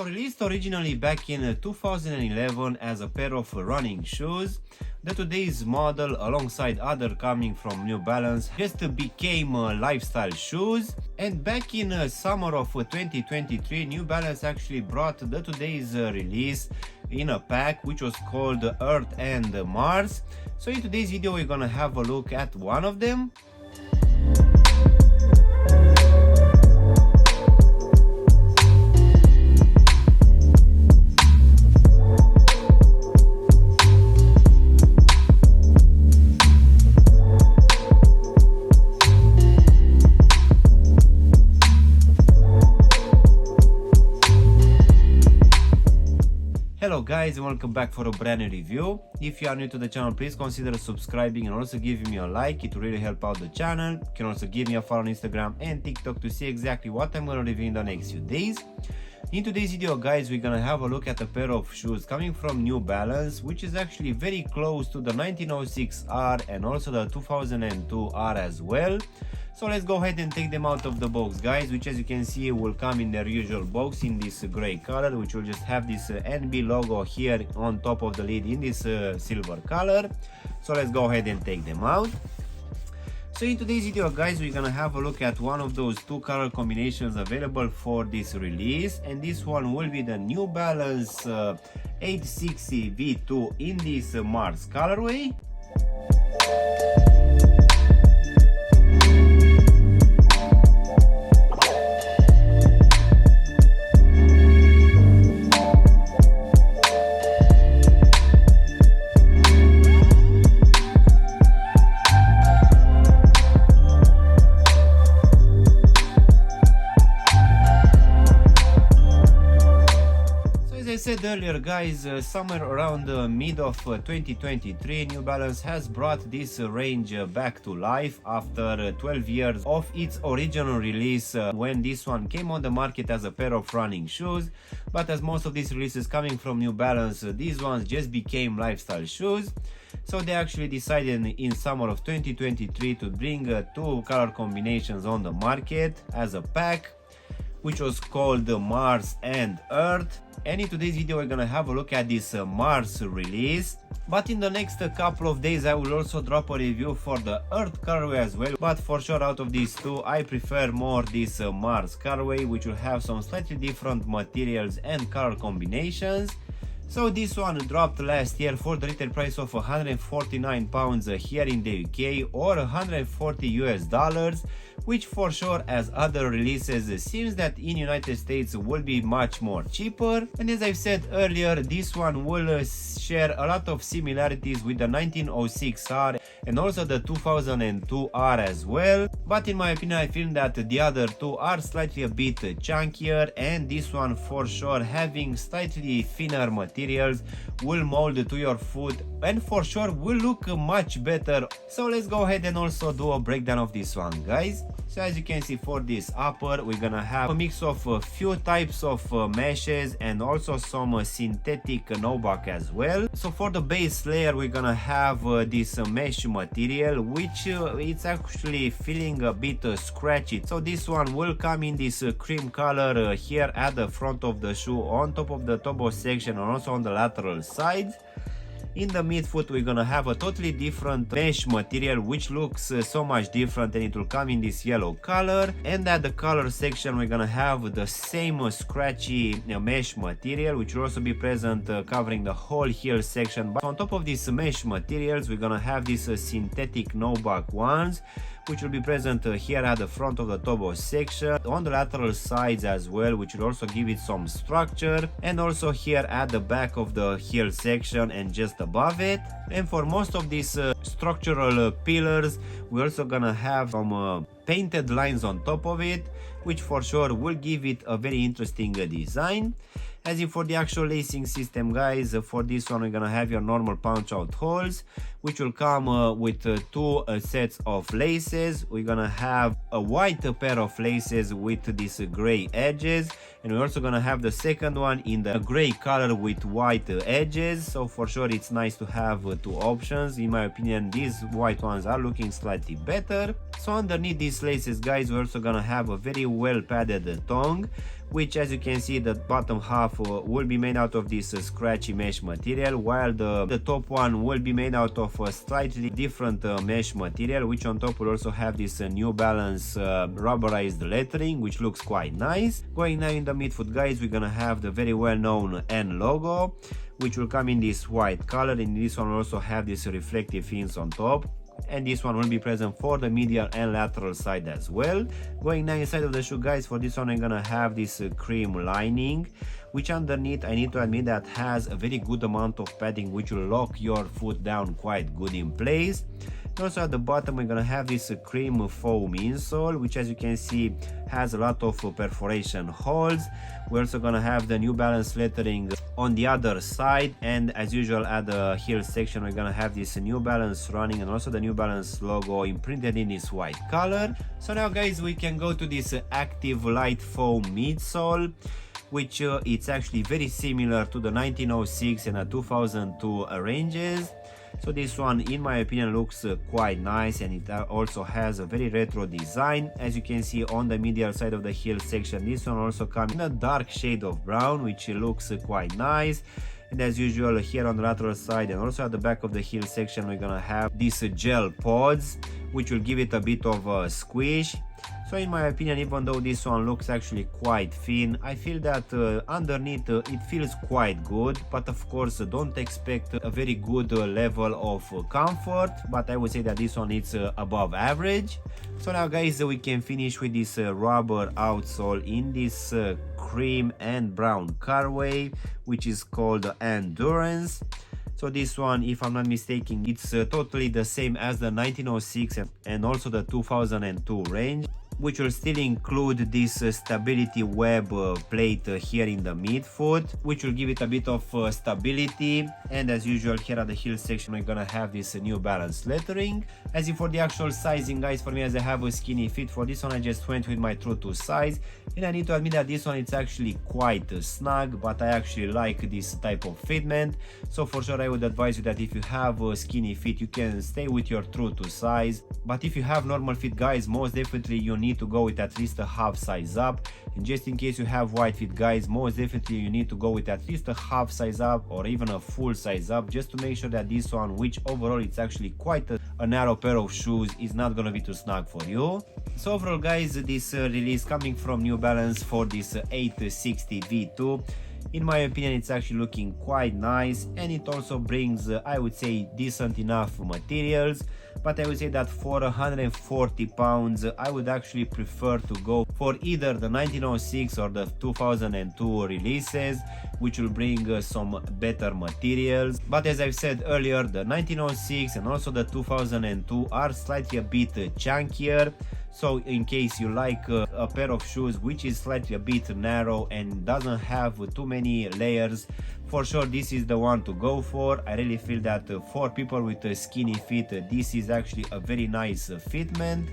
So released originally back in 2011 as a pair of running shoes, the today's model alongside other coming from New Balance just became lifestyle shoes. And back in summer of 2023, New Balance actually brought the today's release in a pack which was called Earth and Mars. So in today's video we're gonna have a look at one of them. Hello guys and welcome back for a brand new review. If you are new to the channel, please consider subscribing and also giving me a like. It will really help out the channel. You can also give me a follow on Instagram and TikTok to see exactly what I'm going to review in the next few days. In today's video guys, we're going to have a look at a pair of shoes coming from New Balance, which is actually very close to the 1906R and also the 2002R as well. So let's go ahead and take them out of the box guys, which as you can see will come in their usual box in this gray color, which will just have this NB logo here on top of the lid in this silver color. So let's go ahead and take them out. So in today's video guys, we're gonna have a look at one of those two color combinations available for this release, and this one will be the New Balance 860 V2 in this Mars colorway. I said earlier guys, somewhere around the mid of 2023, New Balance has brought this range back to life after 12 years of its original release when this one came on the market as a pair of running shoes. But as most of these releases coming from New Balance, these ones just became lifestyle shoes. So they actually decided in summer of 2023 to bring two color combinations on the market as a pack, which was called Mars and Earth. And in today's video we're gonna have a look at this Mars release, but in the next couple of days I will also drop a review for the Earth colorway as well. But for sure out of these two I prefer more this Mars colorway, which will have some slightly different materials and color combinations. So this one dropped last year for the retail price of £149 here in the UK or $140 US, which for sure as other releases seems that in United States will be much more cheaper. And as I've said earlier, this one will share a lot of similarities with the 1906R and also the 2002R as well. But in my opinion I feel that the other two are slightly a bit chunkier, and this one for sure having slightly thinner materials will mold to your foot and for sure will look much better. So let's go ahead and also do a breakdown of this one guys. So as you can see, for this upper we're gonna have a mix of a few types of meshes and also some synthetic nubuck as well. So for the base layer we're gonna have this mesh material, which it's actually feeling a bit scratchy. So this one will come in this cream color here at the front of the shoe, on top of the toe section and also on the lateral sides. In the midfoot we're gonna have a totally different mesh material which looks so much different, and it will come in this yellow color. And at the collar section we're gonna have the same scratchy mesh material which will also be present covering the whole heel section. But on top of these mesh materials we're gonna have these synthetic nubuck ones which will be present here at the front of the toe section, on the lateral sides as well, which will also give it some structure, and also here at the back of the heel section and just above it. And for most of these structural pillars we're also gonna have some painted lines on top of it, which for sure will give it a very interesting design. As in for the actual lacing system guys, for this one we're gonna have your normal punch out holes, which will come with two sets of laces. We're gonna have a white pair of laces with these gray edges, and we're also gonna have the second one in the gray color with white edges. So for sure it's nice to have two options. In my opinion these white ones are looking slightly better. So underneath this these laces, guys, we're also gonna have a very well padded tongue, which, as you can see, the bottom half will be made out of this scratchy mesh material, while the top one will be made out of a slightly different mesh material, which on top will also have this New Balance rubberized lettering, which looks quite nice. Going now in the midfoot, guys, we're gonna have the very well known N logo, which will come in this white color, and this one will also have this reflective fins on top, and this one will be present for the medial and lateral side as well. Going now inside of the shoe, guys, for this one I'm gonna have this cream lining, which underneath I need to admit that has a very good amount of padding, which will lock your foot down quite good in place. Also at the bottom we're gonna have this cream foam insole, which, as you can see, has a lot of perforation holes. We're also gonna have the New Balance lettering on the other side, and as usual at the heel section we're gonna have this New Balance running and also the New Balance logo imprinted in this white color. So now, guys, we can go to this active light foam midsole, which it's actually very similar to the 1906 and the 2002 ranges. So this one, in my opinion, looks quite nice, and it also has a very retro design. As you can see on the medial side of the heel section, this one also comes in a dark shade of brown, which looks quite nice. And as usual, here on the lateral side and also at the back of the heel section, we're gonna have these gel pods, which will give it a bit of a squish. So in my opinion, even though this one looks actually quite thin, I feel that underneath it feels quite good, but of course don't expect a very good level of comfort, but I would say that this one is above average. So now, guys, we can finish with this rubber outsole in this cream and brown colorway, which is called Endurance. So this one, if I'm not mistaken, it's totally the same as the 1906 and also the 2002 range, which will still include this stability web plate here in the midfoot, which will give it a bit of stability. And as usual, here at the heel section we're gonna have this New Balance lettering. As in for the actual sizing, guys, for me, as I have a skinny fit, for this one I just went with my true to size, and I need to admit that this one it's actually quite snug, but I actually like this type of fitment. So for sure I would advise you that if you have a skinny fit, you can stay with your true to size, but if you have normal fit, guys, most definitely you need to go with at least a half size up. And just in case you have wide fit, guys, most definitely you need to go with at least a half size up or even a full size up, just to make sure that this one, which overall it's actually quite a narrow pair of shoes, is not gonna be too snug for you. So overall, guys, this release coming from New Balance for this 860 V2, in my opinion, it's actually looking quite nice, and it also brings, I would say, decent enough materials. But I would say that for 140 pounds, I would actually prefer to go for either the 1906 or the 2002 releases, which will bring some better materials. But as I've said earlier, the 1906 and also the 2002 are slightly a bit chunkier. So in case you like a pair of shoes which is slightly a bit narrow and doesn't have too many layers, for sure this is the one to go for. I really feel that for people with a skinny fit, this is actually a very nice fitment.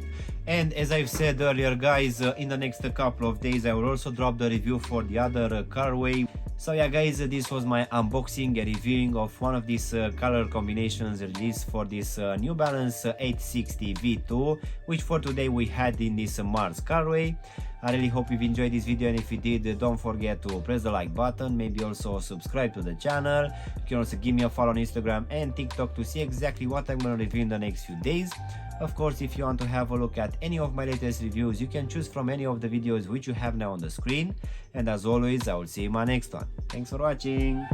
And as I've said earlier, guys, in the next couple of days I will also drop the review for the other colorway. So yeah, guys, this was my unboxing and reviewing of one of these color combinations released for this New Balance 860 V2, which for today we had in this Mars colorway. I really hope you've enjoyed this video, and if you did, don't forget to press the like button, maybe also subscribe to the channel. You can also give me a follow on Instagram and TikTok to see exactly what I'm going to review in the next few days. Of course, if you want to have a look at any of my latest reviews, you can choose from any of the videos which you have now on the screen. And as always, I will see you in my next one. Thanks for watching.